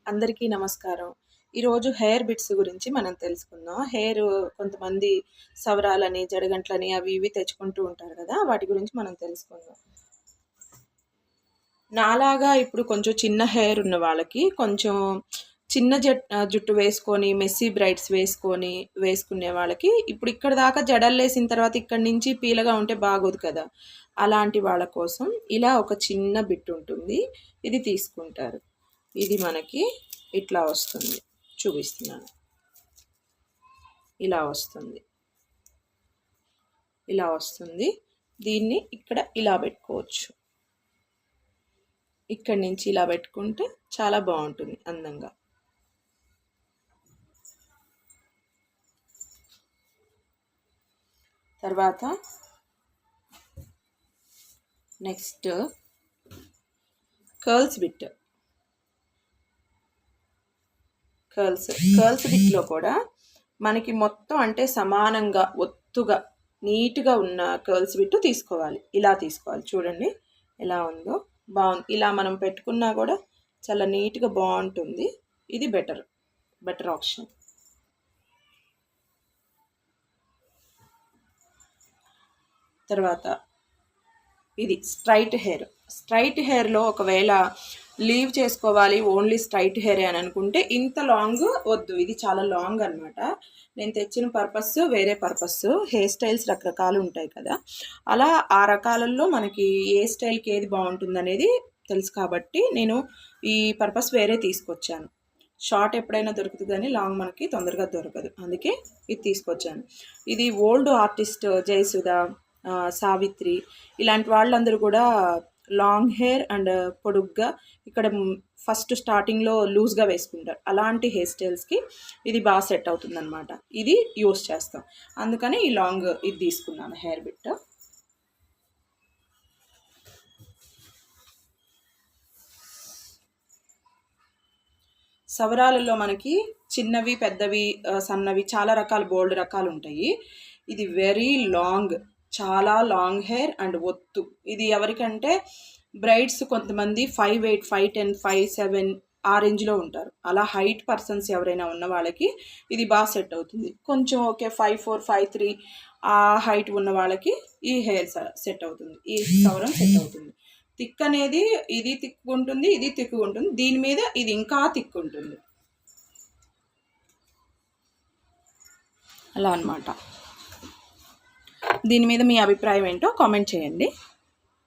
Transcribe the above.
అందరికీ నమస్కారం. ఈరోజు హెయిర్ బిట్స్ గురించి మనం తెలుసుకుందాం. కొంతమంది సవరాలని, జడగంటలని అవి ఇవి తెచ్చుకుంటూ ఉంటారు కదా! వాటి గురించి మనం తెలుసుకుందాం. నాలాగా ఇప్పుడు కొంచెం చిన్న హెయిర్ ఉన్న వాళ్ళకి కొంచెం చిన్న జుట్టు వేసుకొని మెస్సీ బ్రైడ్స్ వేసుకునే వాళ్ళకి ఇప్పుడు ఇక్కడ దాకా జడల్లేసిన తర్వాత ఇక్కడి నుంచి పీలగా ఉంటే బాగోదు కదా! అలాంటి వాళ్ళ కోసం ఇలా ఒక చిన్న బిట్ ఉంటుంది. ఇది తీసుకుంటారు. ఇది మనకి ఇట్లా వస్తుంది. చూపిస్తున్నాను. ఇలా వస్తుంది. ఇలా వస్తుంది. దీన్ని ఇక్కడ ఇలా పెట్టుకోవచ్చు. ఇక్కడి నుంచి ఇలా పెట్టుకుంటే చాలా బాగుంటుంది అందంగా. తర్వాత నెక్స్ట్ కర్ల్స్ బిట్. కర్ల్స్ బిట్లో కూడా మనకి మొత్తం అంటే సమానంగా ఒత్తుగా నీట్గా ఉన్న కర్ల్స్ బిట్ తీసుకోవాలి. ఇలా తీసుకోవాలి. చూడండి ఎలా ఉందో, బాగుంది. ఇలా మనం పెట్టుకున్నా కూడా చాలా నీట్గా బాగుంటుంది. ఇది బెటర్ ఆప్షన్. తర్వాత ఇది స్ట్రైట్ హెయిర్లో ఒకవేళ లీవ్ చేసుకోవాలి, ఓన్లీ స్ట్రైట్ హెయిర్ అని అనుకుంటే ఇంత లాంగ్ వద్దు. ఇది చాలా లాంగ్ అనమాట. నేను తెచ్చిన పర్పస్ వేరే పర్పస్. హెయిర్ స్టైల్స్ రకరకాలు ఉంటాయి కదా, అలా ఆ రకాలలో మనకి ఏ స్టైల్కి ఏది బాగుంటుంది అనేది తెలుసు కాబట్టి నేను ఈ పర్పస్ వేరే తీసుకొచ్చాను. షార్ట్ ఎప్పుడైనా దొరుకుతుంది కానీ లాంగ్ మనకి తొందరగా దొరకదు, అందుకే ఇది తీసుకొచ్చాను. ఇది ఓల్డ్ ఆర్టిస్ట్ జయసుధ, సావిత్రి ఇలాంటి వాళ్ళందరూ కూడా లాంగ్ హెయిర్ అండ్ పొడుగ్గా ఇక్కడ ఫస్ట్ స్టార్టింగ్లో లూజ్గా వేసుకుంటారు. అలాంటి హెయిర్ స్టైల్స్కి ఇది బాగా సెట్ అవుతుంది అనమాట. ఇది యూస్ చేస్తాం, అందుకని ఈ లాంగ్ ఇది తీసుకున్నాను హెయిర్ బిట్. సవరాలలో మనకి చిన్నవి, పెద్దవి, సన్నవి చాలా రకాలు, బోల్డ్ రకాలు ఉంటాయి. ఇది వెరీ లాంగ్, చాలా లాంగ్ హెయిర్ అండ్ ఒత్తు. ఇది ఎవరికంటే బ్రైడ్స్ కొంతమంది 5'8", 5'10", 5'7" ఆ రేంజ్లో ఉంటారు. అలా హైట్ పర్సన్స్ ఎవరైనా ఉన్న వాళ్ళకి ఇది బాగా సెట్ అవుతుంది. కొంచెం ఓకే 5'4", 5'3" ఆ హైట్ ఉన్న వాళ్ళకి ఈ హెయిర్ సెట్ అవుతుంది, ఈ సవరం సెట్ అవుతుంది. థిక్ అనేది ఇది థిక్ ఉంటుంది, ఇది థిక్ ఉంటుంది. దీని మీద ఇది ఇంకా థిక్ ఉంటుంది. అలా అన్నమాట. దీని మీద మీ అభిప్రాయం ఏంటో కామెంట్ చేయండి.